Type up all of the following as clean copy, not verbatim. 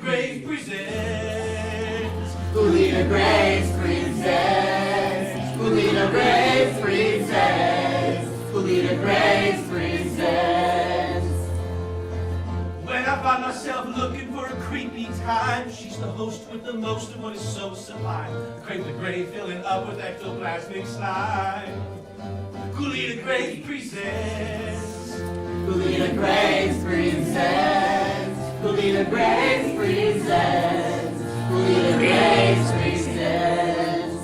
Graves presents. Ghoulita Graves presents. Ghoulita Graves presents. Ghoulita Graves presents. When I find myself looking for a creepy time, she's the host with the most of what is so sublime. Crave the grave filling up with ectoplasmic slime. Ghoulita Graves presents. Ghoulita Graves presents. Ghoulita Graves presents. Ghoulita Graves presents.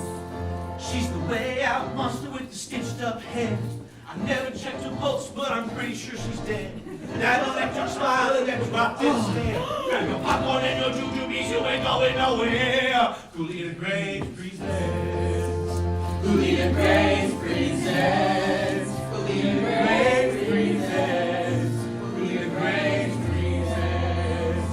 She's the way out monster with the stitched up head. I never checked her pulse, but I'm pretty sure she's dead. That electric smile and that drop dead stare. Grab your popcorn and your jujubes, you ain't going nowhere. Ghoulita Graves presents. Ghoulita Graves presents. Ghoulita Graves presents. Ghoulita Graves presents.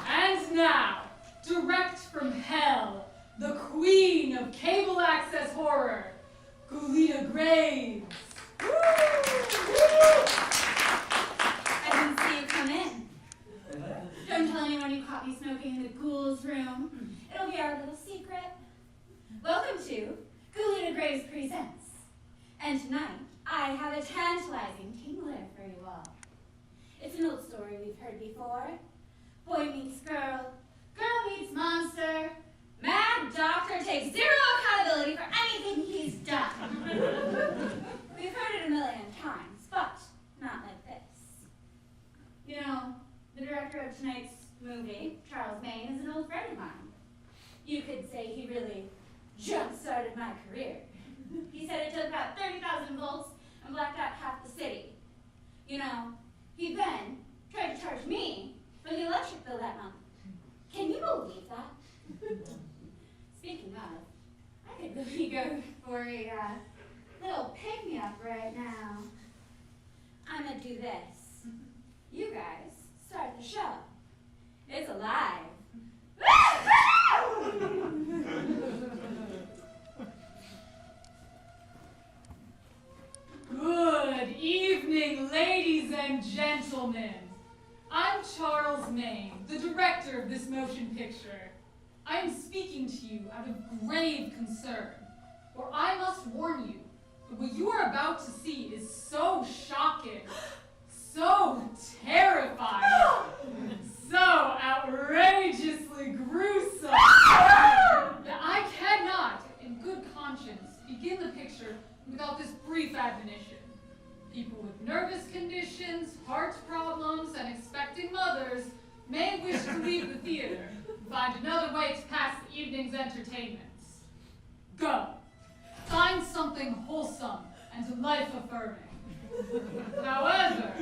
And now, direct from hell, the queen of cable access horror, Ghoulita Graves. I didn't see you come in. Don't tell anyone you caught me smoking in the ghouls' room. It'll be our little secret. Welcome to Ghoulita Graves Presents. And tonight, I have a tantalizing tingler for you all. It's an old story we've heard before. Boy meets girl, girl meets monster. Mad doctor takes zero accountability for anything he's done. We've heard it a million times, but not like this. You know, the director of tonight's movie, Charles Maes, is an old friend of mine. You could say he really jump-started my career. He said it took about 30,000 volts and blacked out half the city. You know, he then tried to charge me for the electric bill that month. Can you believe that? Speaking of, I could really go for a little pick-me-up right now. I'm gonna do this. You guys start the show. It's alive. Good evening, ladies and gentlemen. I'm Charles Maes, the director of this motion picture. I am speaking to you out of grave concern, for I must warn you that what you are about to see is so shocking, so terrifying, so outrageously gruesome that I cannot, in good conscience, begin the picture without this brief admonition. People with nervous conditions, heart problems, and expecting mothers may wish to leave the theater and find another way to pass the evening's entertainments. Go. Find something wholesome and life-affirming. However,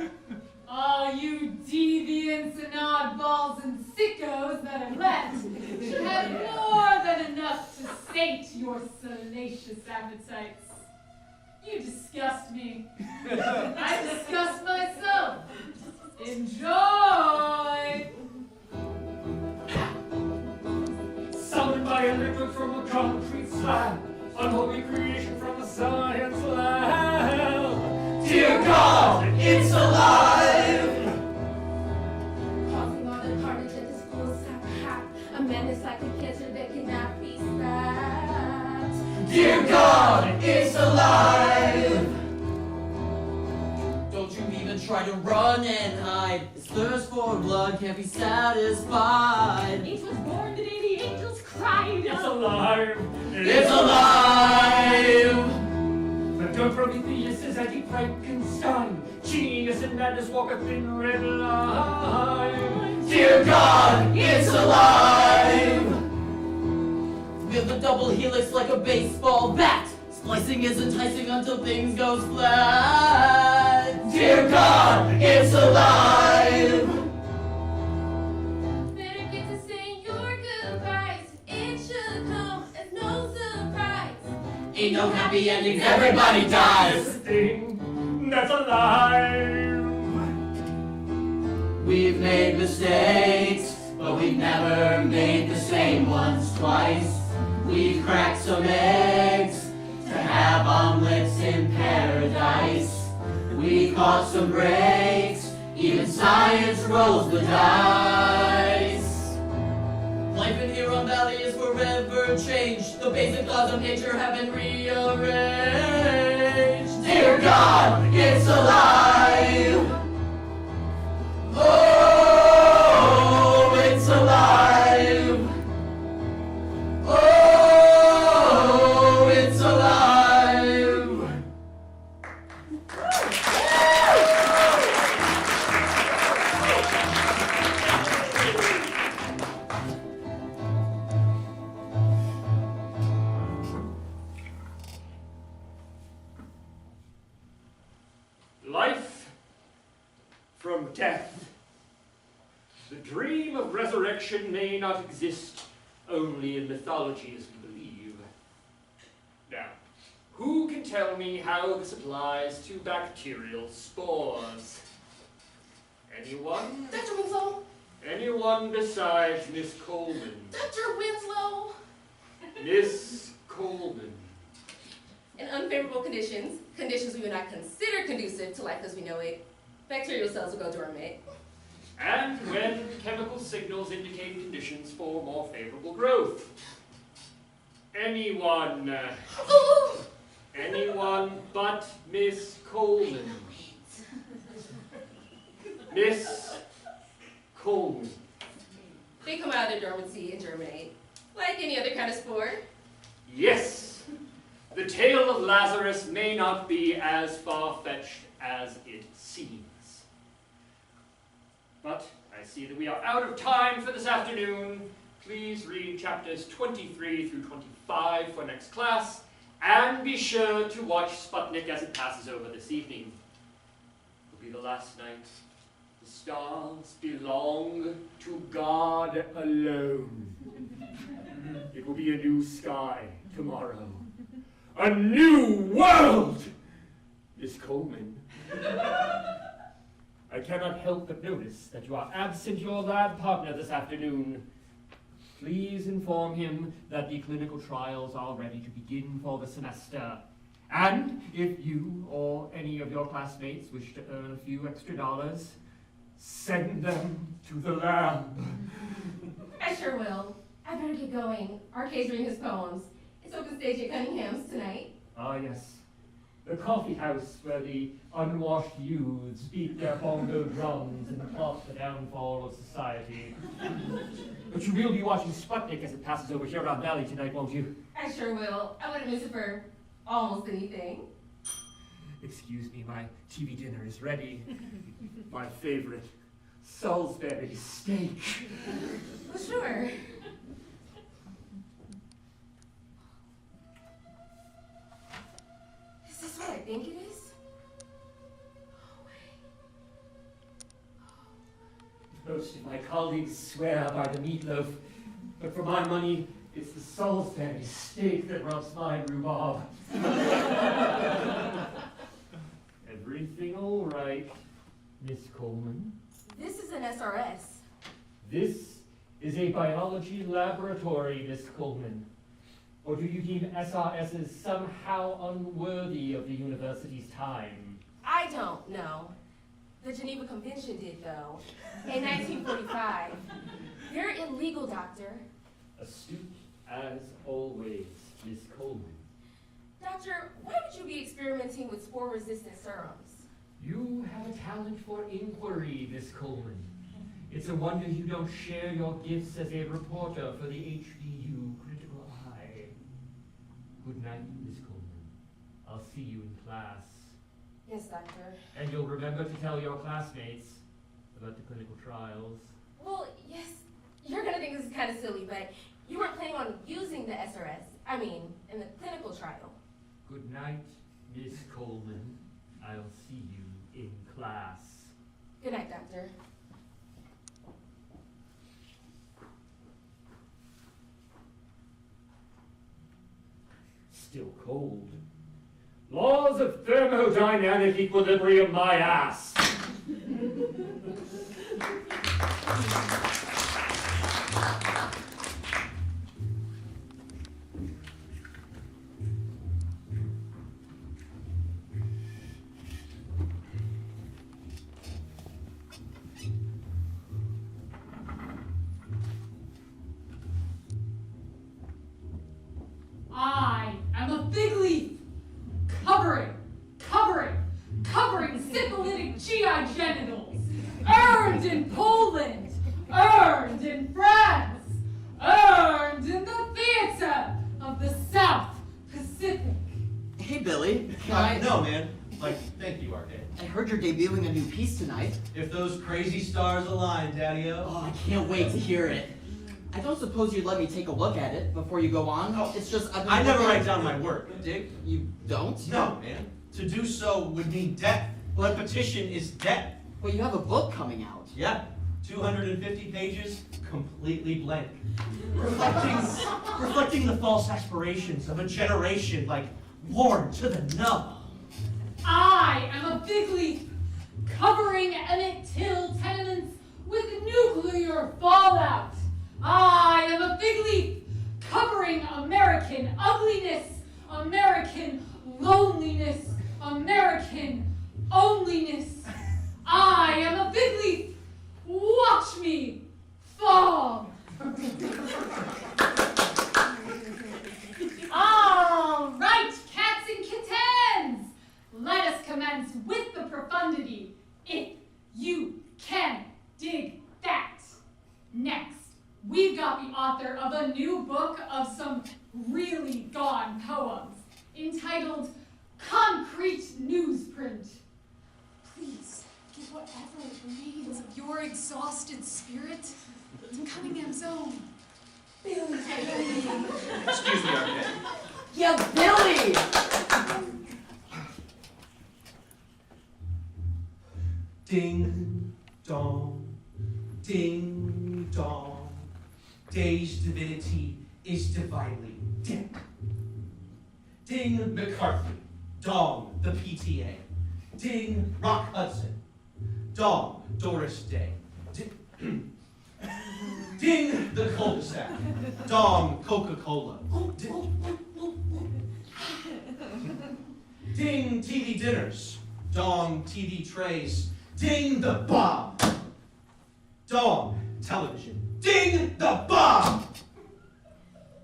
all you deviants and oddballs and sickos that are left should have more than enough to sate your salacious appetites. You disgust me. I disgust myself. Enjoy! Summoned by a liquid from a concrete slab, unholy creation from a science lab. Dear God, it's alive! Causing all the carnage at this full sap. A menace like a cancer that cannot be stopped. Dear God, it's alive! Don't you even try to run and hide. His thirst for blood can't be satisfied. Angels born the day the angels cried. It's alive! It's alive! The good Prometheus is as deep Frankenstein. Genius and madness walk a thin red line. Dear God, it's alive! With a double helix like a baseball bat. Splicing is enticing until things go flat. Dear God, it's alive! Better get to saying your goodbyes. It should come as no surprise. Ain't no happy endings, everybody dies. This thing that's alive. We've made mistakes, but we've never made the same ones twice. We've cracked some eggs to have omelets in paradise. We caught some breaks. Even science rolls the dice. Life in Aeron Valley is forever changed. The basic laws of nature have been rearranged. Dear God, it's alive! Oh, it's alive! Oh, it's alive! Life from death. The dream of resurrection may not exist only in mythology as we believe. Now, who can tell me how this applies to bacterial spores? Anyone? Dr. Winslow? Anyone besides Miss Coleman? Dr. Winslow? Miss Coleman. In unfavorable conditions, conditions we would not consider conducive to life as we know it, bacterial cells will go dormant. And when chemical signals indicate conditions for more favorable growth. Anyone. Ooh. Anyone but Miss Coleman. Miss Coleman. They come out of their dormancy and germinate, like any other kind of spore. Yes. The tale of Lazarus may not be as far-fetched as it seems. But I see that we are out of time for this afternoon. Please read chapters 23 through 25 for next class, and be sure to watch Sputnik as it passes over this evening. It will be the last night. The stars belong to God alone. It will be a new sky tomorrow. A new world! Miss Coleman. I cannot help but notice that you are absent your lab partner this afternoon. Please inform him that the clinical trials are ready to begin for the semester. And if you or any of your classmates wish to earn a few extra dollars, send them to the lab. I sure will. I better get going. RK's reading his poems. It's open stage at Cunningham's tonight. Ah, yes. The coffee house where the unwashed youths beat their bongo drums and plot the downfall of society. But you will be watching Sputnik as it passes over Aeron Valley tonight, won't you? I sure will. I wouldn't miss it for almost anything. Excuse me, my TV dinner is ready. My favorite, Salisbury steak. Well, sure. Is this what I think it is? Most of my colleagues swear by the meatloaf, but for my money, it's the Salisbury steak that rubs my rhubarb. Everything all right, Miss Coleman? This is an SRS. This is a biology laboratory, Miss Coleman. Or do you deem SRSs somehow unworthy of the university's time? I don't know. The Geneva Convention did, though, in 1945. They're illegal, Doctor. Astute as always, Miss Coleman. Doctor, why would you be experimenting with spore-resistant serums? You have a talent for inquiry, Miss Coleman. It's a wonder you don't share your gifts as a reporter for the HBU Critical Eye. Good night, Miss Coleman. I'll see you in class. Yes, Doctor. And you'll remember to tell your classmates about the clinical trials. Well, yes, you're gonna think this is kind of silly, but you weren't planning on using the SRS. I mean, in the clinical trial. Good night, Miss Coleman. I'll see you in class. Good night, Doctor. Still cold. Laws of thermodynamic equilibrium, my ass. big GI genitals, earned in Poland, earned in France, earned in the theater of the South Pacific. Hey, Billy. Can I... No, man. Like, thank you, Arcade. I heard you're debuting a new piece tonight. If those crazy stars align, Daddy-O. Oh, I can't wait to hear it. I don't suppose you'd let me take a look at it before you go on? Oh, it's just... I never write down my work, dig? You don't? No, man. To do so would mean death. Repetition is death. Well, you have a book coming out. Yeah. 250 pages, completely blank. Reflecting the false aspirations of a generation, like, worn to the nub. I am a big leaf covering Emmett Till tenements with nuclear fallout. I am a big leaf covering American ugliness, American loneliness, American onlyness. I am a big leaf. Watch me fall. All right, cats and kittens. Let us commence with the profundity, if you can dig that. Next, we've got the author of a new book of some really gone poems, entitled Concrete Newsprint. Please, give whatever remains of your exhausted spirit to Cunningham's own. Billy. Excuse me, Arcade. Yeah, Billy! Ding dong, ding dong. Day's divinity is divinely dead. Ding McCarthy, dong the PTA. Ding Rock Hudson, dong Doris Day. Ding the cul-de-sac, dong Coca-Cola. Ding TV dinners, dong TV trays. Ding the bomb, dong television. Ding the bomb,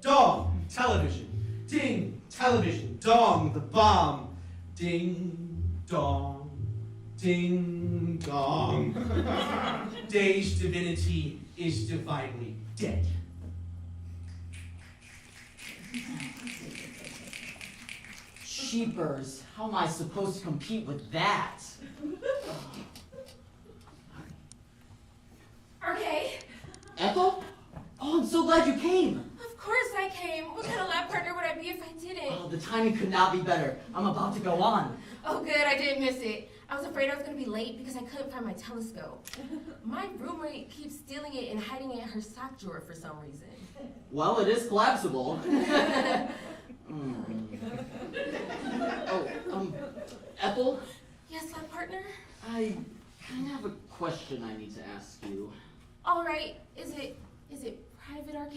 dong television. Ding television, dong the bomb. Ding dong, ding dong. Day's divinity is divinely dead. Sheepers, how am I supposed to compete with that? Okay. Ethel? Oh, I'm so glad you came. Of course I came. What kind of lab partner would I be if I didn't? Oh, the timing could not be better. I'm about to go on. Oh, good. I didn't miss it. I was afraid I was going to be late because I couldn't find my telescope. My roommate keeps stealing it and hiding it in her sock drawer for some reason. Well, it is collapsible. Ethel? Yes, lab partner? I kind of have a question I need to ask you. All right. Is it private, RK?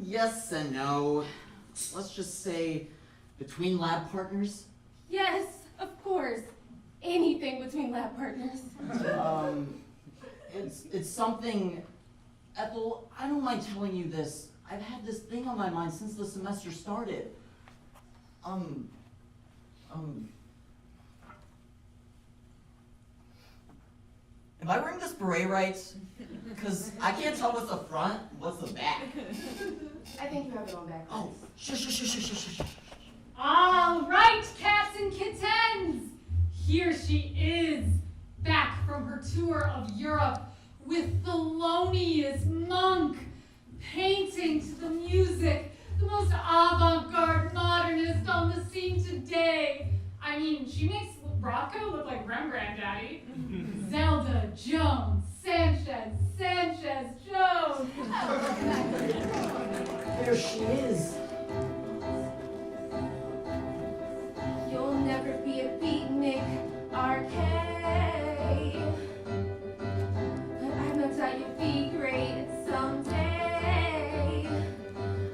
Yes and no. Let's just say between lab partners. Yes, of course. Anything between lab partners. It's something, Ethel, I don't mind telling you this. I've had this thing on my mind since the semester started. Am I wearing this beret right? Because I can't tell what's the front, what's the back. I think you have it on back. Oh, shush. All right, cats and kittens. Here she is, back from her tour of Europe with Thelonious Monk, painting to the music, the most avant-garde modernist on the scene today. I mean, she makes Rocco look like Rembrandt, Daddy. Zelda Jones, Sanchez Jones. There she is. You'll never be a beatnik, RK. But I'm gonna tell you be great someday.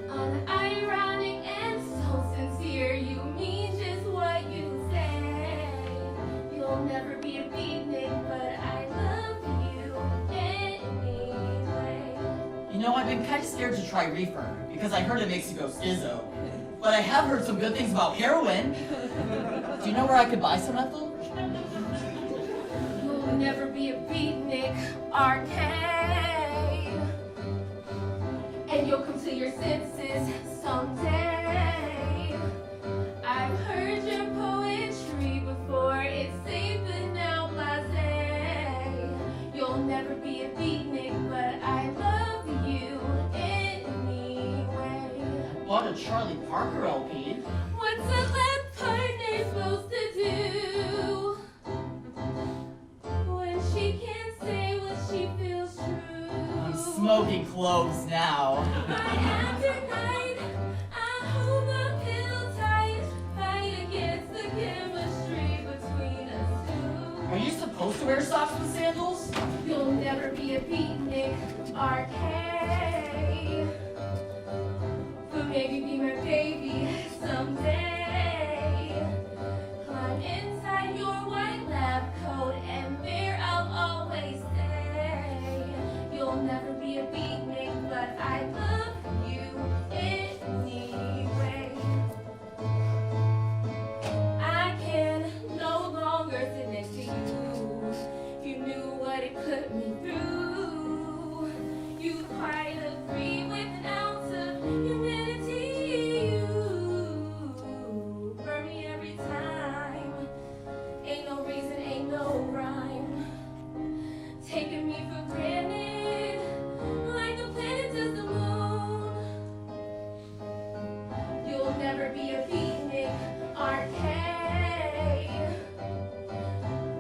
Unironic and so sincere, you mean just what you say. You'll never be a beatnik, but I love you anyway. You know, I've been kind of scared to try reefer because I heard it makes you go schizo. But I have heard some good things about heroin. Do you know where I could buy some, Ethel? You'll never be a beatnik, RK. And you'll come to your senses someday. I've heard your poetry before, it's safe and now blasé. You'll never be a beatnik, but I love you anyway. Bought a Charlie Parker LP. What's a left partner supposed to do when she can't say what she feels true? I'm smoking cloves now. Night after night, I hold my pillow tight, fight against the chemistry between us two. Are you supposed to wear socks with sandals? You'll never be a beatnik, RK. But maybe be my baby someday. Climb inside your white lab coat and there I'll always stay. You'll never be a beatnik, but I love you anyway. I can no longer sit next to you. You knew what it put me through. You quite agree with an ounce of humanity. You burn me every time. Ain't no reason, ain't no rhyme. Taking me for granted, like the planet does the moon. You'll never be a beatnik, RK.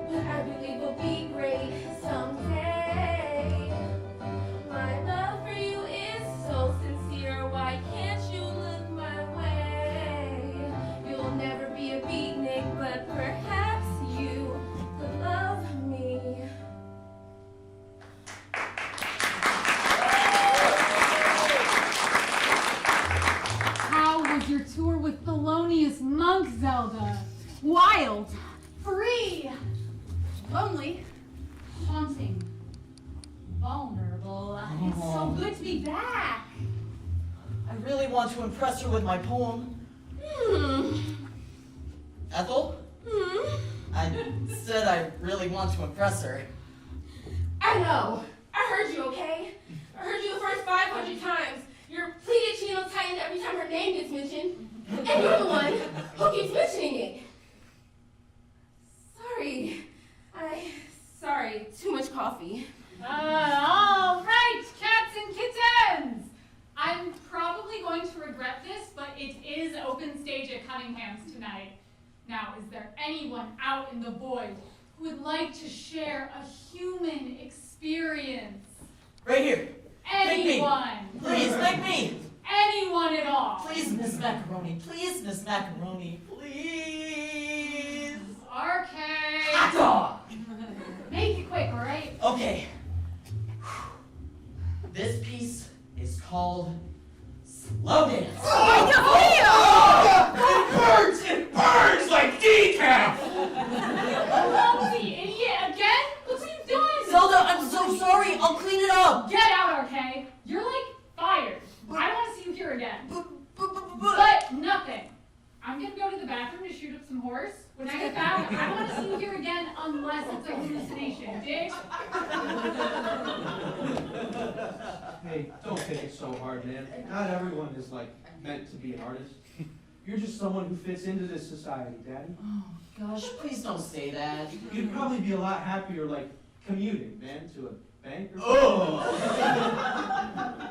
But I believe we'll be great someday. My love for you is so sincere, why can't you look my way? You'll never be a beatnik, but perhaps you could love me. How was your tour with Thelonious Monk, Zelda? Wild, free, lonely, haunting, vulnerable. It's so good to be back. I really want to impress her with my poem. Ethel? I said I really want to impress her. I know. I heard you, okay? I heard you the first 500 times. Your pleated chino tightened every time her name gets mentioned. And you're the one who keeps mentioning it. Sorry, too much coffee. All right, cats and kittens. I'm probably going to regret this, but it is open stage at Cunningham's tonight. Now, is there anyone out in the void who would like to share a human experience? Right here. Anyone? Please, make me. Anyone at all? Please, Miss Macaroni. Please, Miss Macaroni. Please. RK. Hot dog. Make it quick, all right? Okay. This piece is called Slow Dance. It burns like decaf! Clumsy idiot again? Look what you've done! Zelda, I'm so sorry. I'll clean it up. Get out, RK. You're like fired. I don't want to see you here again. But nothing. I'm gonna go to the bathroom to shoot up some horse. When I get back, I don't want to see you here again unless it's a hallucination. Dig? Hey, don't take it so hard, man. Not everyone is, meant to be an artist. You're just someone who fits into this society, Daddy. Oh, gosh, please don't say that. You'd probably be a lot happier, commuting, man, to a bank or something.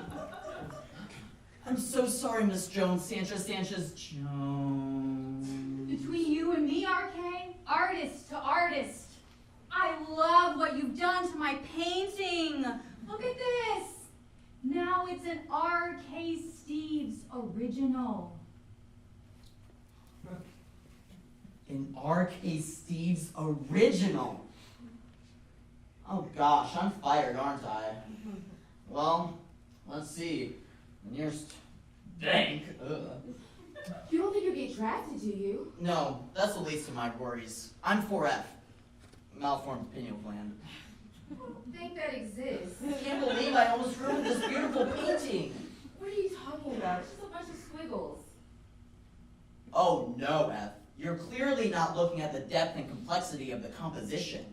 I'm so sorry, Miss Jones, Sanchez Jones. Between you and me, RK, artist to artist, I love what you've done to my painting. Look at this. Now it's an RK Steve's original. An RK Steve's original. Oh gosh, I'm fired, aren't I? Well, let's see. The nearest bank. You don't think you'll get drafted, do you? No, that's the least of my worries. I'm 4F. Malformed pineal gland. I don't think that exists. I can't believe I almost ruined this beautiful painting. What are you talking about? It's just a bunch of squiggles. Oh no, F. You're clearly not looking at the depth and complexity of the composition.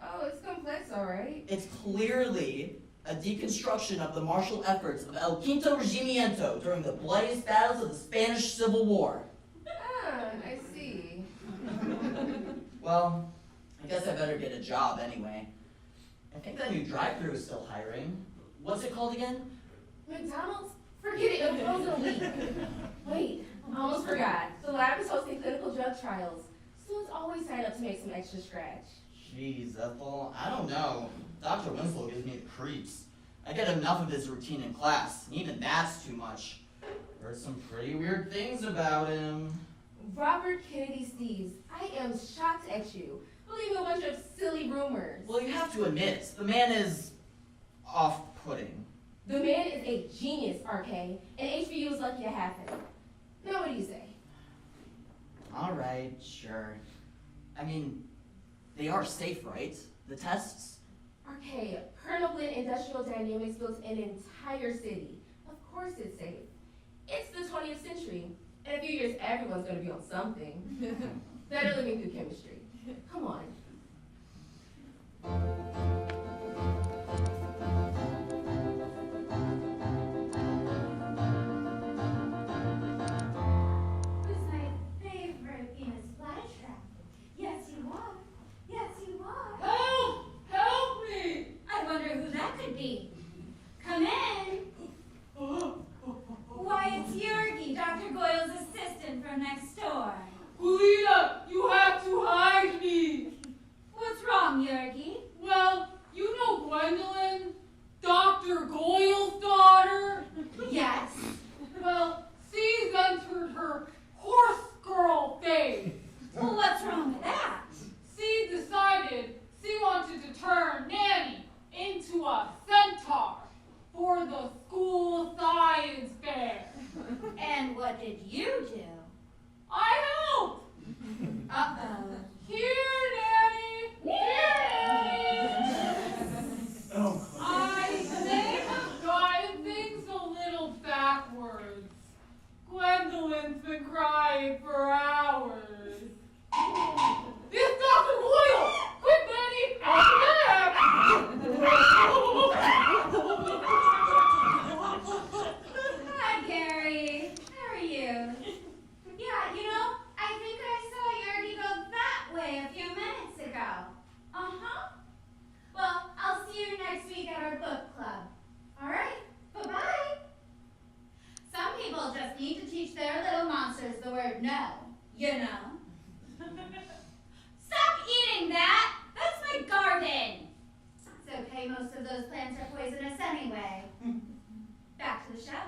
Oh, it's complex, all right. It's clearly a deconstruction of the martial efforts of El Quinto Regimiento during the bloodiest battles of the Spanish Civil War. Ah, I see. Well, I guess I better get a job anyway. I think that new drive-thru is still hiring. What's it called again? McDonald's? Forget it, it'll close in a week. Wait, I almost forgot. The lab is hosting clinical drug trials. Students always sign up to make some extra scratch. Jeez, Ethel, I don't know. Dr. Winslow gives me the creeps. I get enough of his routine in class, and even that's too much. Heard some pretty weird things about him. Robert Kennedy Steves, I am shocked at you. Believe a bunch of silly rumors. Well, you have to admit, the man is off-putting. The man is a genius, RK, and HBU is lucky to have him. Now what do you say? All right, sure. I mean, they are safe, right? The tests? RK, Colonel Industrial Dynamics built an entire city. Of course it's safe. It's the 20th century. In a few years, everyone's going to be on something. Better living through chemistry. Come on. Who's my favorite Venus flytrap? Yes, you are. Yes, you are. Help! Help me! I wonder who that could be. Come in. Why, it's Yergi, Dr. Goyle's assistant from next door. Ghoulita, you have to hide me! What's wrong, Yergi? Well, you know Gwendolyn? Dr. Goyle's daughter? Yes. Well, she's entered her horse girl phase. Well, what's wrong with that? She decided she wanted to turn Nanny into a centaur for the school science fair. And what did you do? I helped! Uh-oh. Here, Nanny! Here, Nanny! Oh, I may have gotten things a little backwards. Gwendolyn's been crying for hours. It's Dr. Goyle! Quick, Nanny! Hi, Gary. How are you? Yeah, you know, I think I saw Yergi go that way a few minutes ago. Uh-huh. Well, I'll see you next week at our book club. All right? Bye-bye. Some people just need to teach their little monsters the word no, you know. Stop eating that! That's my garden! It's okay, most of those plants are poisonous anyway. Back to the show.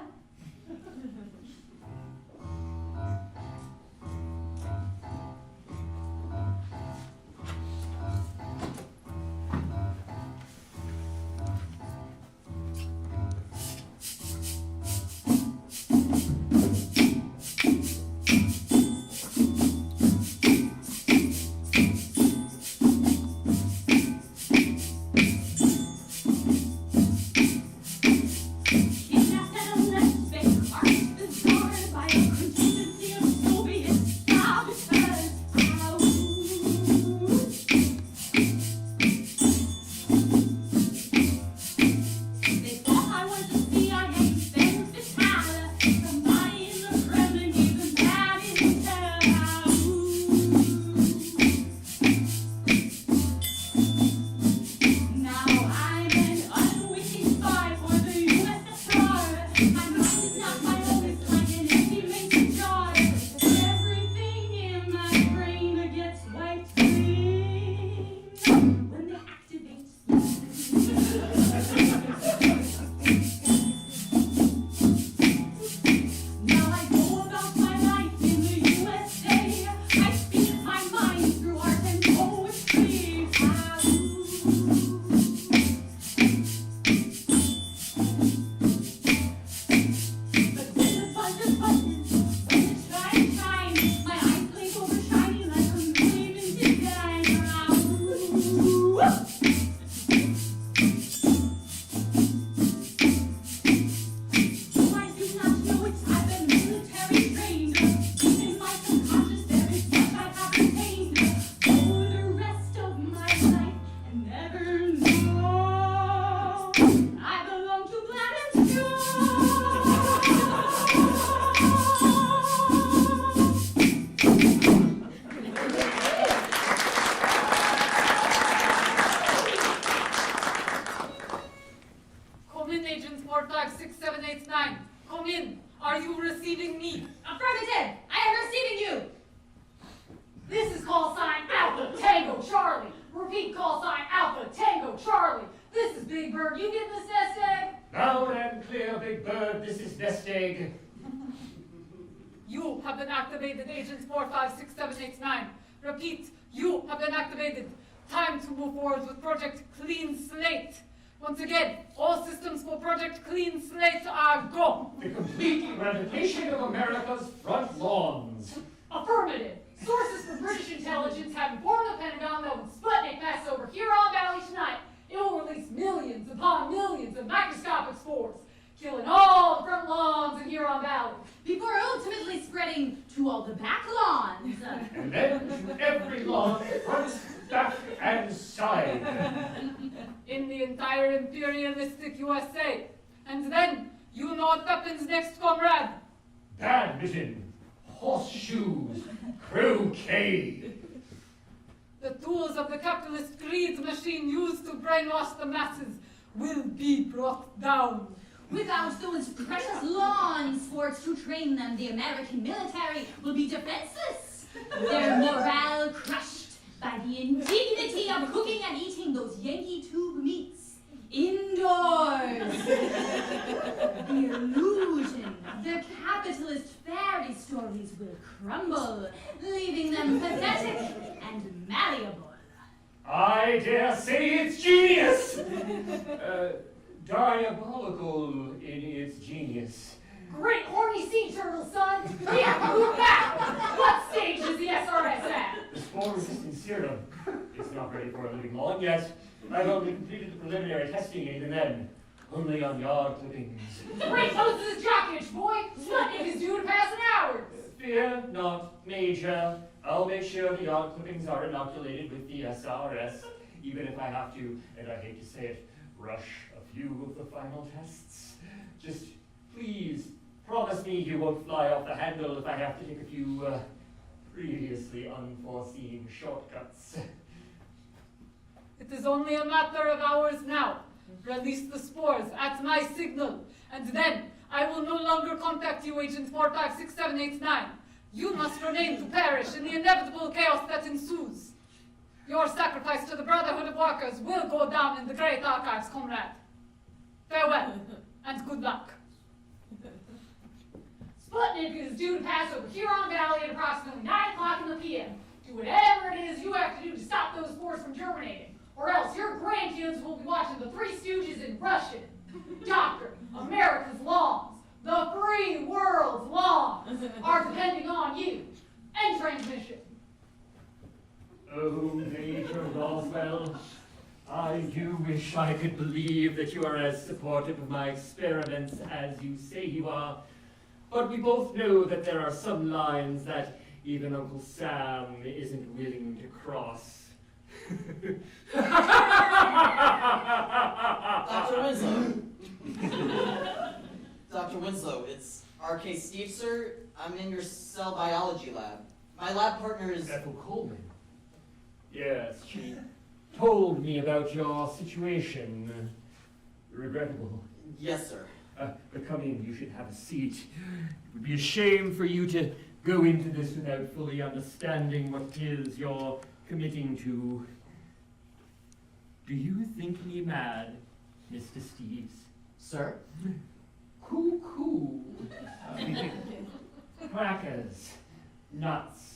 You have been activated, Agents 456789. Repeat, you have been activated. Time to move forward with Project Clean Slate. Once again, all systems for Project Clean Slate are go. The complete eradication of America's front lawns. Affirmative. Sources from British intelligence have informed the Pentagon that when Sputnik passes over Huron Valley tonight, it will release millions upon millions of microscopic spores, killing all the front lawns in Huron Valley. Before ultimately spreading to all the back lawns. And then to every lawn, front, back, and side. In the entire imperialistic USA. And then, you know what happens next, comrade? Badminton, horseshoes, croquet. The tools of the capitalist greed machine used to brainwash the masses will be brought down. Without those precious lawn sports to train them, the American military will be defenseless. Their morale crushed by the indignity of cooking and eating those Yankee tube meats indoors. The illusion of the capitalist fairy stories will crumble, leaving them pathetic and malleable. I dare say it's genius! Diabolical in its genius. Great horny sea turtle, son! We have to move back! What stage is the SRS at? The spore-resistant serum is not ready for a living long yet. I've only completed the preliminary testing, even then. Only on yard clippings. Great Moses' jock itch, boy! Sputnik is due to pass in hours! Fear not, Major. I'll make sure the yard clippings are inoculated with the SRS, even if I have to, and I hate to say it, rush a few of the final tests. Just please promise me you won't fly off the handle if I have to take a few previously unforeseen shortcuts. It is only a matter of hours now. Release the spores at my signal, and then I will no longer contact you, Agent 456789. You must remain to perish in the inevitable chaos that ensues. Your sacrifice to the Brotherhood of Workers will go down in the great archives, comrade. Farewell, and good luck. Sputnik is due to pass over Huron Valley at approximately 9 o'clock in the p.m. Do whatever it is you have to do to stop those spores from germinating, or else your grandkids will be watching the Three Stooges in Russian. Doctor, America's lawns, the free world's lawns, are depending on you. End transmission. Oh, Major Roswell, I do wish I could believe that you are as supportive of my experiments as you say you are. But we both know that there are some lines that even Uncle Sam isn't willing to cross. Dr. Winslow. Dr. Winslow, it's RK Steve, sir. I'm in your cell biology lab. My lab partner is... Ethel Coleman. Yes, she told me about your situation. Regrettable. Yes, sir. But come in, you should have a seat. It would be a shame for you to go into this without fully understanding what it is you're committing to. Do you think me mad, Mr. Steves? Sir? Cuckoo. Crackers. Nuts.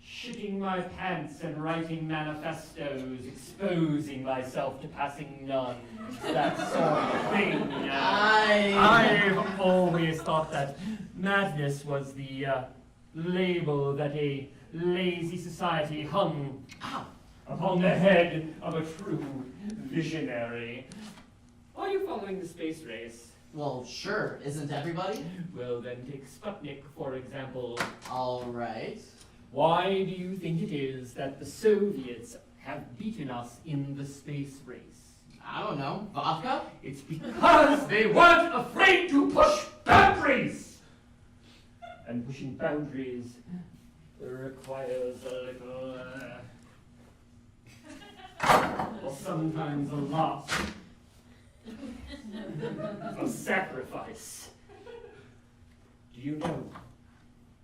Shitting my pants and writing manifestos, exposing myself to passing nuns, that sort of thing. I've always thought that madness was the label that a lazy society hung upon the head of a true visionary. Are you following the space race? Well, sure. Isn't everybody? Well, then take Sputnik, for example. All right. Why do you think it is that the Soviets have beaten us in the space race? I don't know. Vodka? It's because they weren't afraid to push boundaries! And pushing boundaries requires a little, or sometimes a lot, of sacrifice. Do you know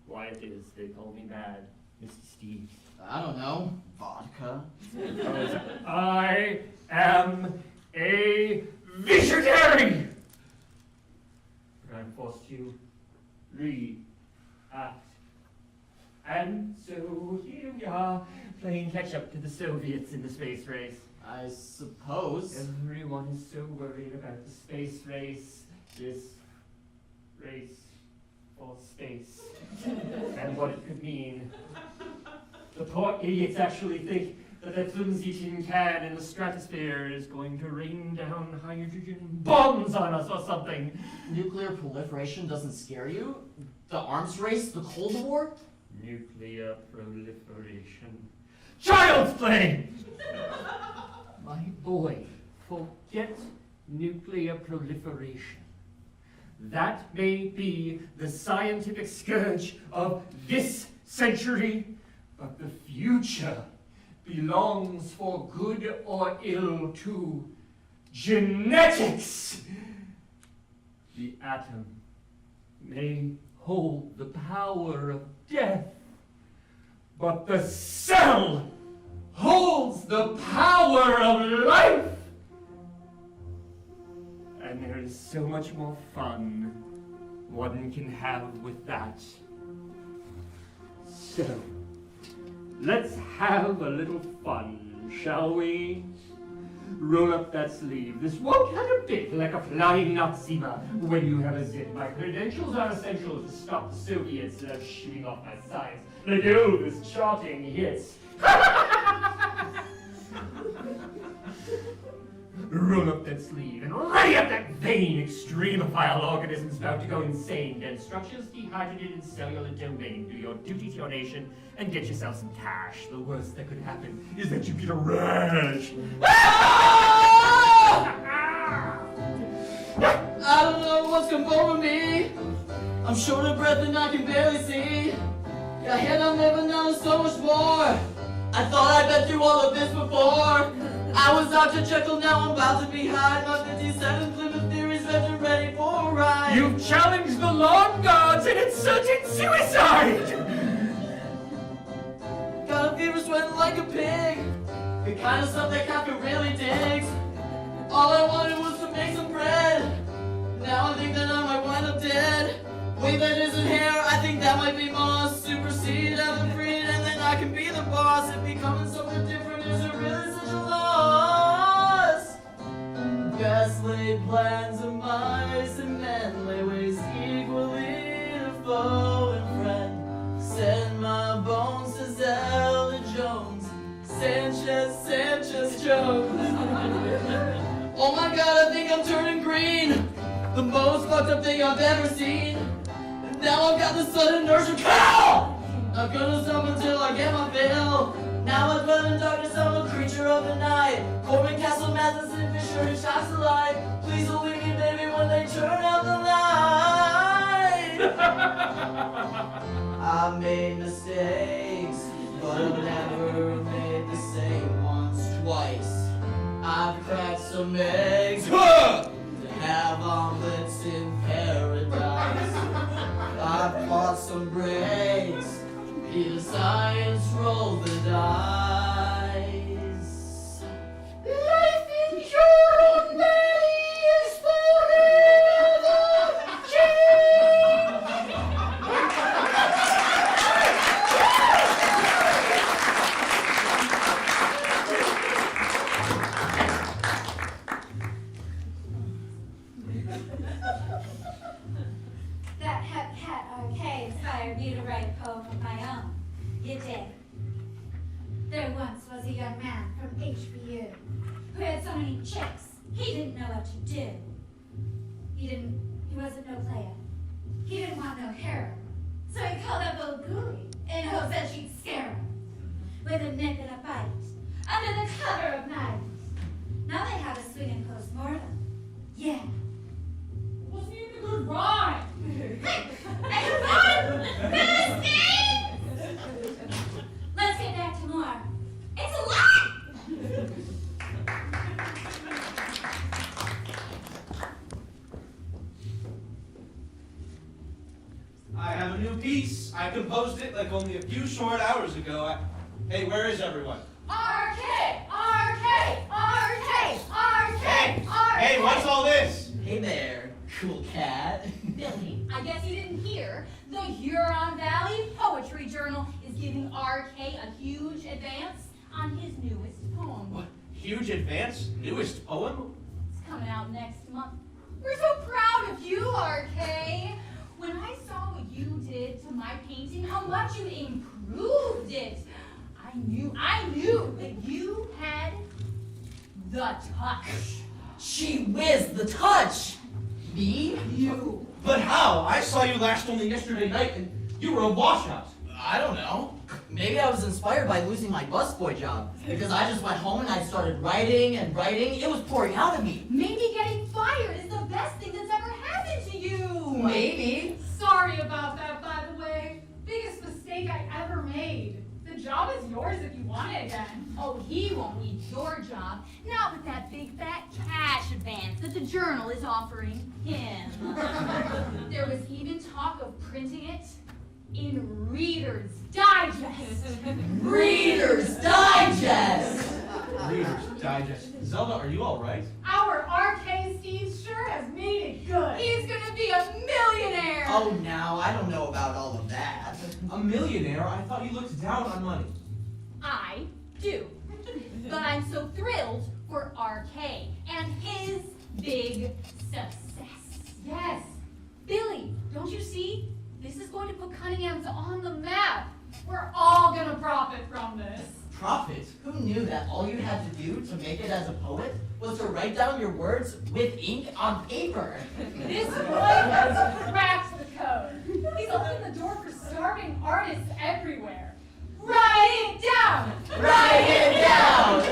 why it is they call me mad, Mr. Steve? I don't know. Vodka? Because I am a visionary! I'm forced to read at up to the Soviets in the space race. I suppose. Everyone is so worried about the space race, this race for space, and what it could mean. The poor idiots actually think that that flimsy tin can in the stratosphere is going to rain down hydrogen bombs on us or something. Nuclear proliferation doesn't scare you? The arms race? The Cold War? Nuclear proliferation. Child's play! My boy, forget nuclear proliferation. That may be the scientific scourge of this century, but the future belongs for good or ill to genetics. The atom may hold the power of death, but the cell holds the power of life. And there is so much more fun one can have with that. So, let's have a little fun, shall we? Roll up that sleeve. This won't cut a bit like a flying Nazi when you have a zip. My credentials are essential to stop the Soviets shooting off my science. Like Elvis charting hits. Roll up that sleeve and ready up that vein. Extremophile organisms about to go insane. Dense structures dehydrated in cellular domain. Do your duty to your nation and get yourself some cash. The worst that could happen is that you get a rash. I don't know what's come over me. I'm short of breath and I can barely see. Got head on there, but now there's so much more. I thought I'd been through all of this before. I was Dr. Jekyll, now I'm about to be high. My 57 Plymouth Theory's veteran ready for a ride. You've challenged the lawn guards and insurgent suicide! Got a fever sweating like a pig. The kind of stuff that Kafka really digs. All I wanted was to make some bread. Now I think that I might wind up dead. Wait, that isn't hair, I think that might be moss. Supersede, I'm freed, and then I can be the boss. If becoming something different isn't really such a loss. Best laid plans of mice and men lay waste equally to foe and friend. Send my bones to Zelda Jones. Sanchez Jones. Oh my god, I think I'm turning green. The most fucked up thing I've ever seen. And now I've got the sudden urge to kill! I'm gonna stop until I get my fill. Now I dwell in darkness, I'm a creature of the night. Corbin Castle, Matheson, Fisher, and Shots alive. Please don't leave me, baby, when they turn out the light. I've made mistakes, but I've never made the same ones twice. I've cracked some eggs to have omelets in paradise. I've caught some breaks. Peter Science roll the dice. Life in your own belly is forever changed. That Hep Cat Arcade inspired me to write a poem of my own. You did. There once was a young man from HBU who had so many chicks, he didn't know what to do. He wasn't no player. He didn't want no heroin. So he called up old Ghoulie in hopes that she'd scare him. With a nip and a bite, under the cover of night. Now they have a swinging post-mortem. Yeah. Wasn't even a good rhyme. Hey, fun! Kristin! Let's get back to more. It's a lot! I have a new piece. I composed it like only a few short hours ago. Hey, where is everyone? RK! RK! RK! RK! Hey, what's all this? Hey there, cool cat. Billy, I guess you didn't hear. The Huron Valley Poetry Journal is giving RK a huge advance on huge advance, newest poem? It's coming out next month. We're so proud of you, RK. When I saw what you did to my painting, how much you improved it, I knew that you had the touch. She whizzed the touch. Me? You. But how? I saw you last only yesterday night and you were a washout. I don't know. Maybe I was inspired by losing my busboy job. Because I just went home and I started writing and writing. It was pouring out of me. Maybe getting fired is the best thing that's ever happened to you. Maybe. Sorry about that, by the way. Biggest mistake I ever made. The job is yours if you want it again. Oh, he won't need your job. Not with that big fat cash advance that the journal is offering him. There was even talk of printing it in Reader's Digest. Reader's Digest! Reader's Digest. Zelda, are you all right? Our RK Steve sure has made it good. He's gonna be a millionaire. Oh, now, I don't know about all of that. A millionaire? I thought you looked down on money. I do. But I'm so thrilled for RK and his big success. Yes. Billy, don't you see? This is going to put Cunningham's on the map. We're all gonna profit from this. Profit? Who knew that all you had to do to make it as a poet was to write down your words with ink on paper? This boy has cracked the code. He's opened the door for starving artists everywhere. Write it down! Write it down!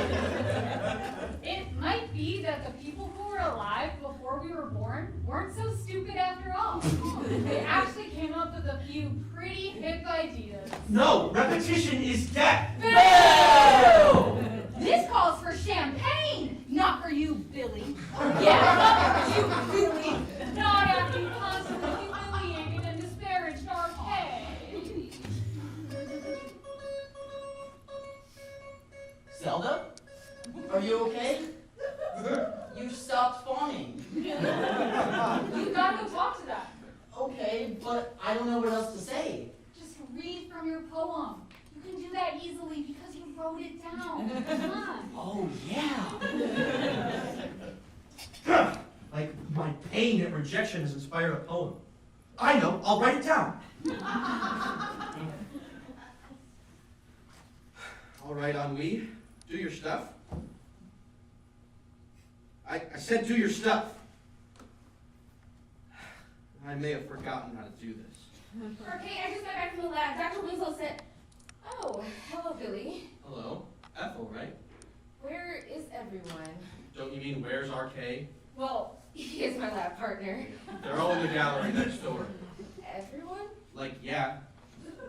It might be that the people who were alive before we were born weren't so stupid after all. They actually came up with a few pretty hip ideas. No, repetition is death. Boo! This calls for champagne, not for you, Billy. Yeah, not for you, Billy. Not after you constantly humiliated and disparaged our pay. Zelda? Are you okay? You stopped fawning. You gotta go talk to that. Okay, but I don't know what else to say. Just read from your poem. You can do that easily because you wrote it down. Come on. Oh, yeah. Like my pain at rejection has inspired a poem. I know, I'll write it down. All right, Ennui, do your stuff. I said do your stuff. I may have forgotten how to do this. Okay, I just got back from the lab. Dr. Winslow said, oh, hello, Billy. Hello, Ethel, right? Where is everyone? Don't you mean where's RK? Well, he is my lab partner. They're all in the gallery next door. Everyone? Like, yeah.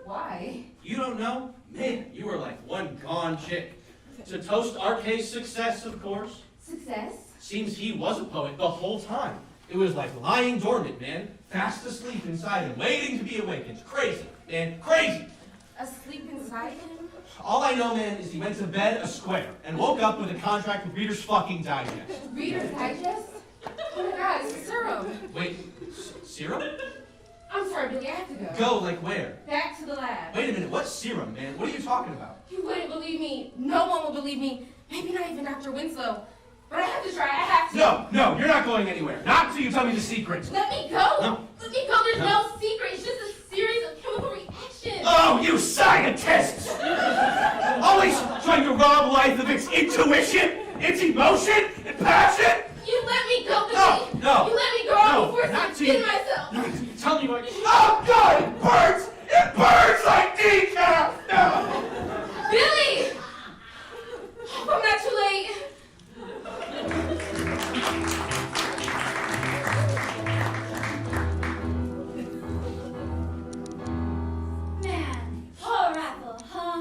Why? You don't know? Man, you were like one gone chick. To toast RK's success, of course. Success? Seems he was a poet the whole time. It was like lying dormant, man. Fast asleep inside him, waiting to be awakened. Crazy, man, crazy. Asleep inside him? All I know, man, is he went to bed a square and woke up with a contract with Reader's fucking Digest. Reader's Digest? Oh my god, it's a serum. Wait, serum? I'm sorry, Billy, I have to go. Go, like where? Back to the lab. Wait a minute, what's serum, man? What are you talking about? You wouldn't believe me. No one will believe me. Maybe not even Dr. Winslow. But I have to try. I have to. No, you're not going anywhere. Not until you tell me the secret. Let me go. No. Let me go. There's no secret. It's just a series of chemical reactions. Oh, you scientists! Always trying to rob life of its intuition, its emotion, and passion! You let me go, Billy. No. You let me go before I skin myself. Tell me what. Oh, God, it burns! It burns like decaf! No! Billy! Hope I'm not too late. Man, poor raffle, huh?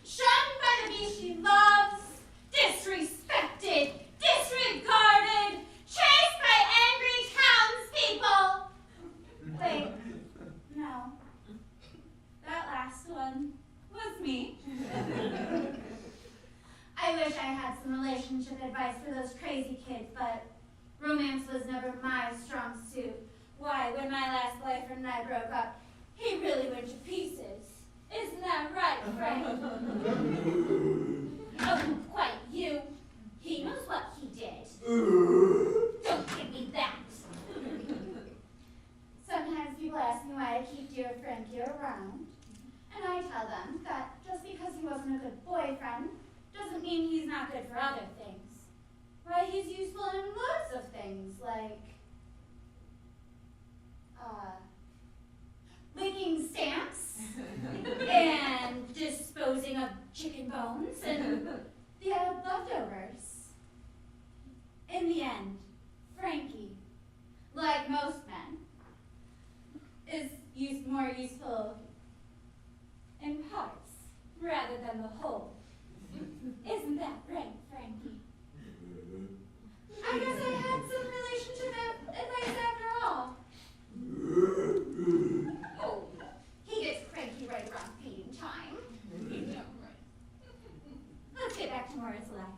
Shunned by the bee she loves, disrespected, disregarded, chased by angry townspeople. Wait, no. That last one was me. I wish I had some relationship advice for those crazy kids, but romance was never my strong suit. Why, when my last boyfriend and I broke up, he really went to pieces. Isn't that right, Frank? Oh, quite you. mean he's not good for other things. Why, he's useful in loads of things, like, licking stamps, and disposing of chicken bones, and the leftovers. In the end, Frankie, like most men, is more useful in parts rather than the whole. Isn't that right, Frankie? I guess I had some relationship advice after all. Oh, he gets cranky right around feeding time. Yeah, right. Let's get back to Morris life.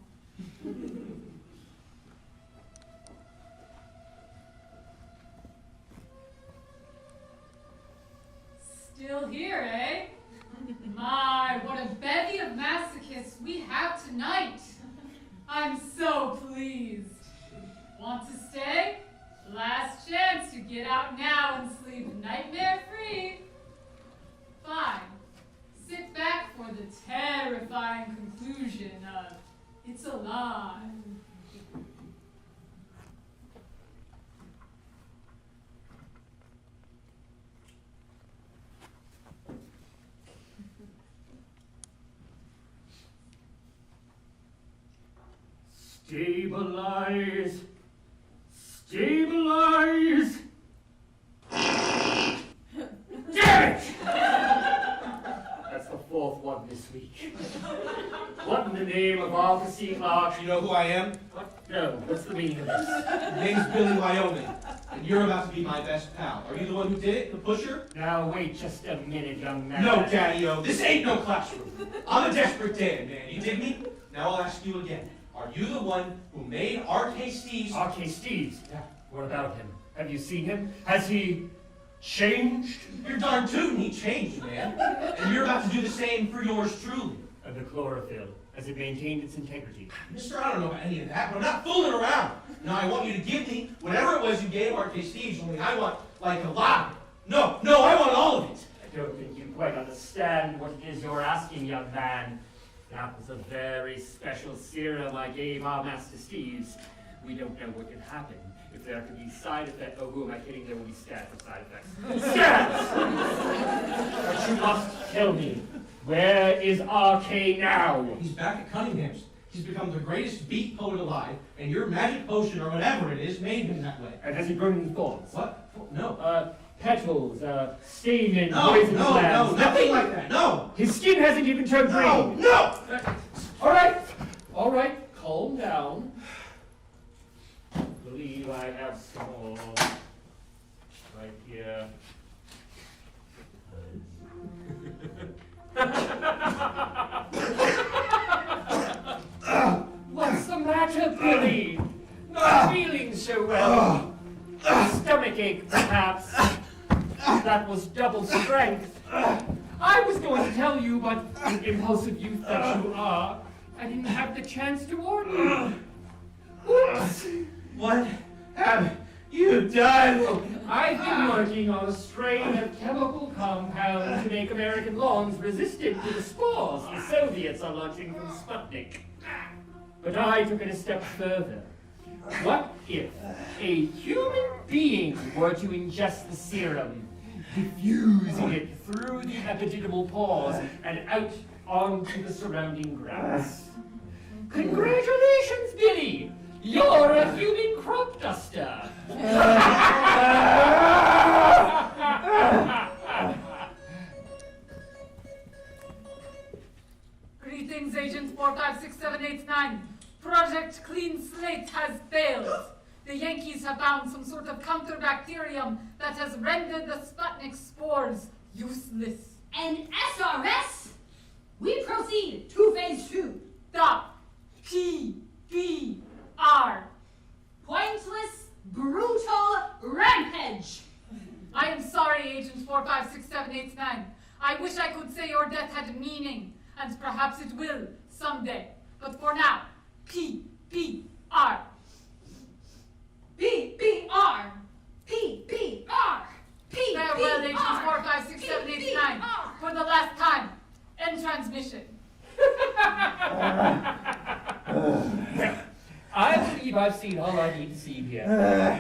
Still here, eh? My, what a bevy of masochists we have tonight. I'm so pleased. Want to stay? Last chance to get out now and sleep nightmare-free. Fine. Sit back for the terrifying conclusion of It's Alive. Stabilize! Stabilize! Damn it! That's the fourth one this week. What in the name of Arthur C. Clarke? You know who I am? What? No, what's the meaning of this? My name's Billy Wyoming, and you're about to be my best pal. Are you the one who did it, the pusher? Now wait just a minute, young man. No, Daddy-O, this ain't no classroom. I'm a desperate Dan, man, you dig me? Now I'll ask you again. Are you the one who made R.K. Steve's... R.K. Steves? Yeah. What about him? Have you seen him? Has he changed? You're darn tootin' he changed, man. And you're about to do the same for yours truly. And the chlorophyll, as it maintained its integrity. Mister, I don't know about any of that, but I'm not fooling around. Now I want you to give me whatever it was you gave R.K. Steve's, only I want, like, a lot of it. No, I want all of it. I don't think you quite understand what it is you're asking, young man. That was a very special serum I gave our Master Steves. We don't know what can happen. If there could be side effects, oh, who am I kidding? There will be stats for side effects. Stats! But you must tell me, where is RK now? He's back at Cunningham's. He's become the greatest beat poet alive, and your magic potion, or whatever it is, made him that way. And has he grown any thorns? What? No. Petals, stamen, No, poison glands. nothing like that, no! His skin hasn't even turned green. No! All right, calm down. I believe I have some more right here. What's the matter, Billy? Not feeling so well. Stomachache, perhaps. That was double strength. I was going to tell you, but impulsive youth that you are, I didn't have the chance to warn you. Oops. What have you done? I've been working on a strain of chemical compound to make American lawns resistant to the spores the Soviets are launching from Sputnik. But I took it a step further. What if a human being were to ingest the serum, diffusing it through the epididymal pores and out onto the surrounding grass? Congratulations, Billy! You're a human crop duster! Greetings, Agent 456789. Project Clean Slate has failed. The Yankees have found some sort of counterbacterium that has rendered the Sputnik spores useless. And SRS, we proceed to phase 2. Stop. PBR. Pointless, brutal rampage. I am sorry, Agent 456789. I wish I could say your death had meaning, and perhaps it will someday. But for now, PBR. PBR. PBR. Farewell, Agent 456789. For the last time, end transmission. I've seen all I need to see here.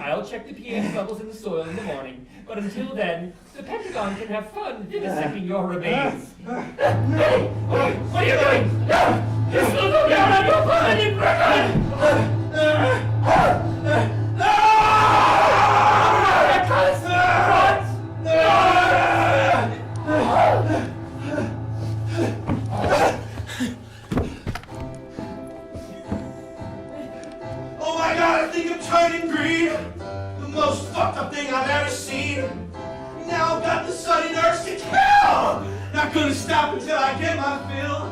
I'll check the pH levels in the soil in the morning, but until then, the Pentagon can have fun vivisecting your remains. Hey! What are you doing? This will go down on your permanent record! Oh my god, I think I'm turning green. The most fucked up thing I've ever seen. Now I've got the sunny nurse to kill. Not gonna stop until I get my fill.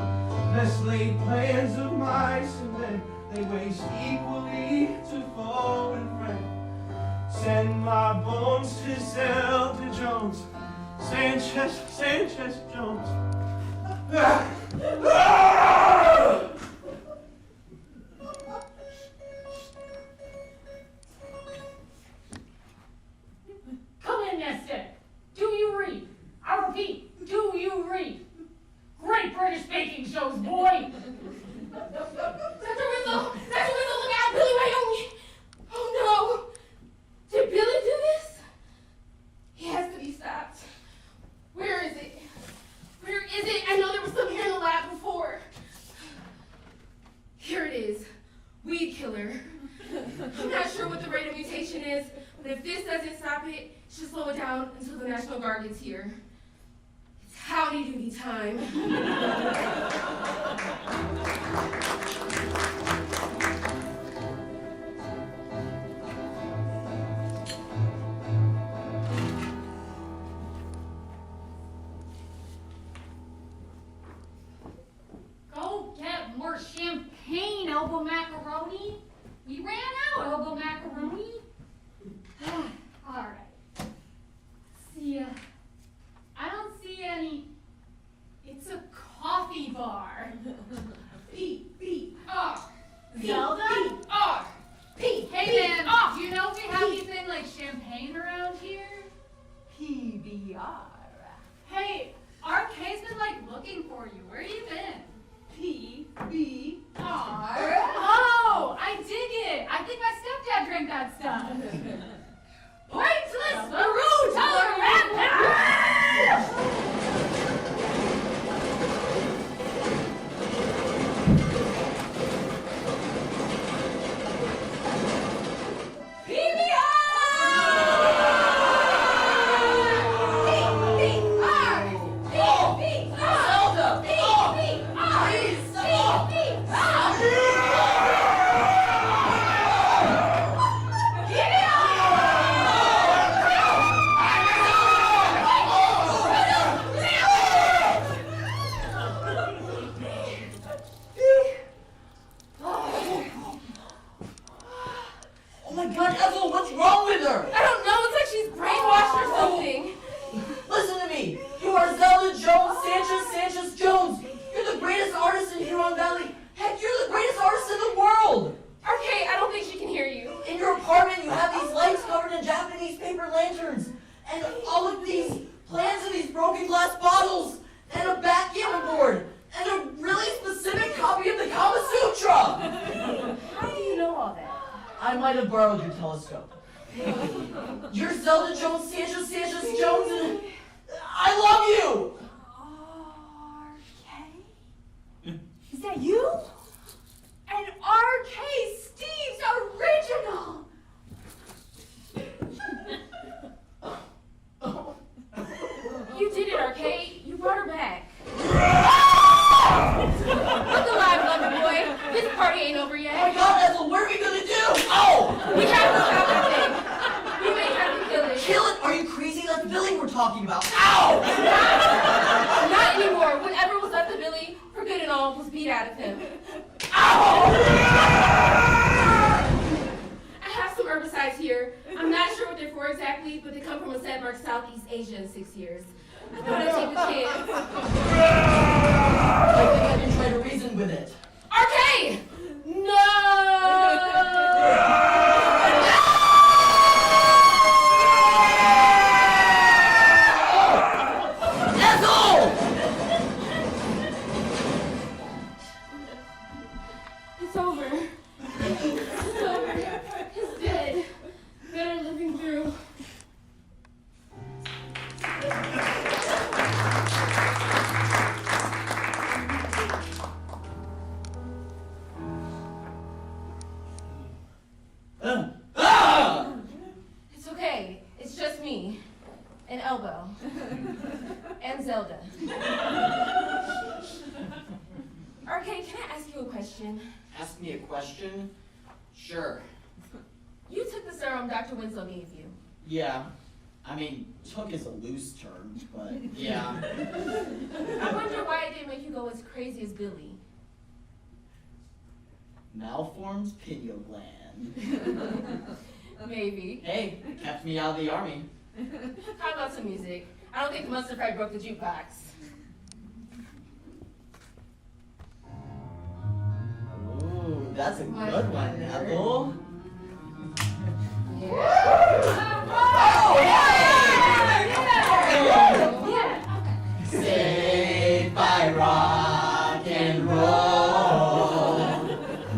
Best laid plans of mice, and then they waste equally to foe and friend. Send my bones to Zelda Jones. Sanchez Jones. Come in, Asst. Do you read? I repeat, do you read? Great British baking shows, boy! Dr. Rizzo, look out! Billy right on me! Oh no! Did Billy do this? He has to be stopped. Where is it? Where is it? I know there was some here in the lab before. Here it is. Weed killer. I'm not sure what the rate of mutation is, but if this doesn't stop it, it should slow it down until the National Guard gets here. It's howdy doody time. Go get more champagne, elbow macaroni. We ran out, elbow macaroni. All right. See, I don't see any. It's a coffee bar. B-B-R. Zelda? B-R. P. Hey man, do you know if we have anything like champagne around here? PBR. Hey, RK's been like looking for you. Where you been? PBR. Oh, I dig it. I think my stepdad drank that stuff. Pointless Maroon It's over. He's dead. Better living through. It's okay. It's just me. And Elbow. And Zelda. Arcade, can I ask you a question? Ask me a question? Sure. You took the serum Dr. Winslow gave you. Yeah. I mean, took is a loose term, but yeah. I wonder why it didn't make you go as crazy as Billy. Malformed pineal gland. Maybe. Hey, kept me out of the army. How about some music? I don't think the mustard fried broke the jukebox. Ooh, that's a good one, Apple. Saved by rock and roll.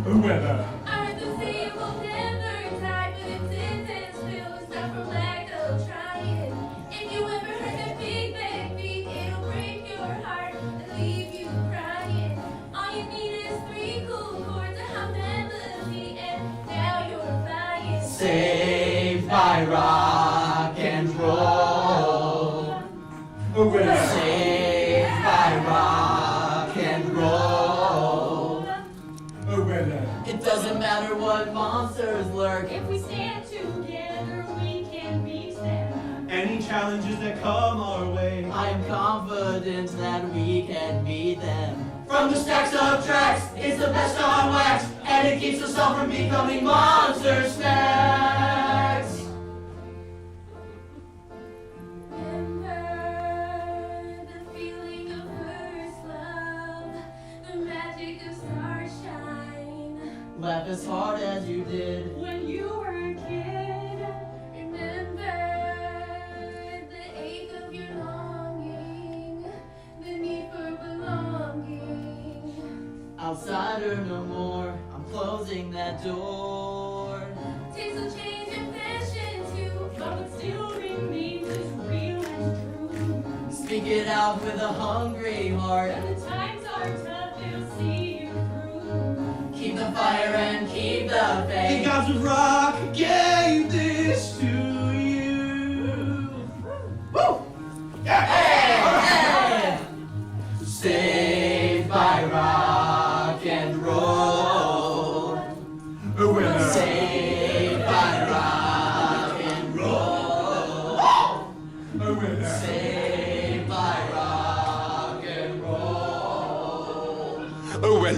Weather. I heard them say it will never die, but it's intense feel. It's not from lack of trying. If you ever heard that big bang beat, it'll break your heart and leave you crying. All you need is 3 cool chords and hum melody, and now you're flying. Saved by rock and roll. Saved by rock and roll. It doesn't matter what monsters lurk. If we stand together, we can reach them. Any challenges that come our way, I am confident that we can beat them. from the stacks of tracks, it's the best on wax, and it keeps us all from becoming monster snacks. Remember the feeling of first love, the magic of starshine. Laugh as hard as you did. When you were a kid, Remember the ache of your longing, the need for belonging. Outsider no more. I'm closing that door. Tastes will change and fashion too, but it still remains as real and true. Speak it out with a hungry heart. When the times are tough, they'll see you through. Keep the fire and keep the The faith. gods of rock gave this to you. Woo! Yeah! Hey! Saved by rock and roll. Saved by rock and roll. Saved by rock and roll. Oh, well,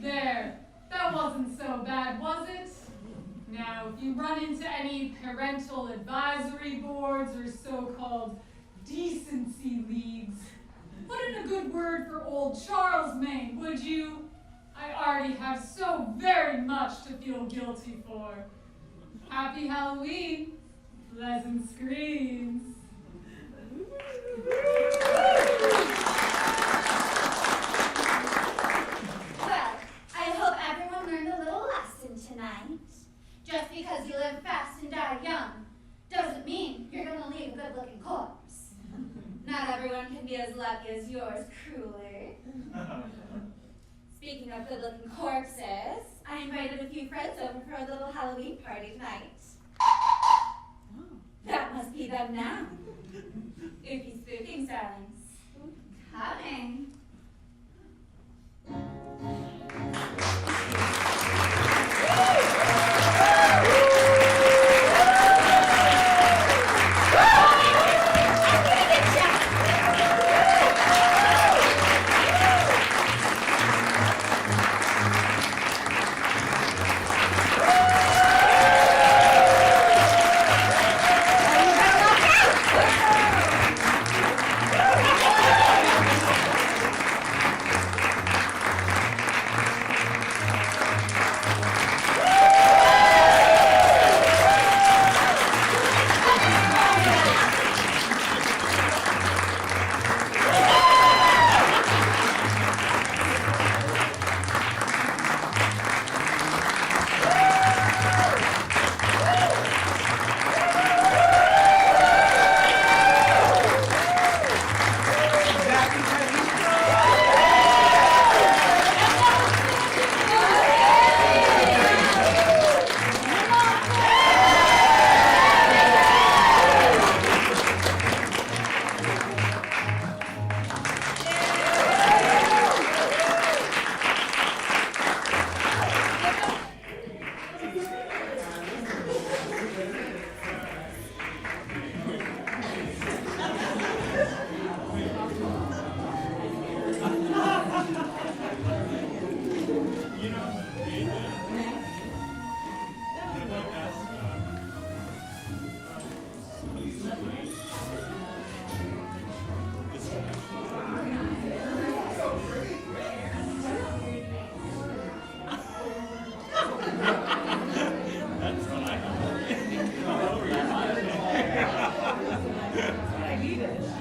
There. That wasn't so bad, was it? Now, if you run into any parental advisory boards or so-called decency leagues, put in a good word for old Charles Maes, would you? I already have so very much to feel guilty for. Happy Halloween. Pleasant screams. Well, I hope everyone learned a little lesson tonight. Just because you live fast and die young doesn't mean you're going to leave a good-looking corpse. Not everyone can be as lucky as yours, Crueler. Speaking of good-looking corpses, I invited a few friends over for a little Halloween party tonight. That must be them now. Ookie spooking silence. Coming.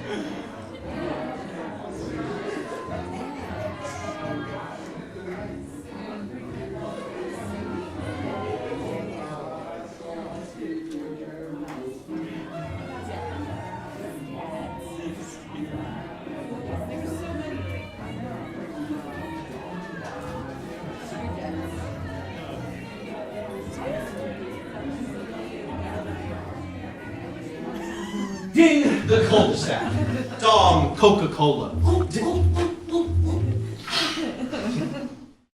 Ding the cul-de-sac. Dong Coca-Cola.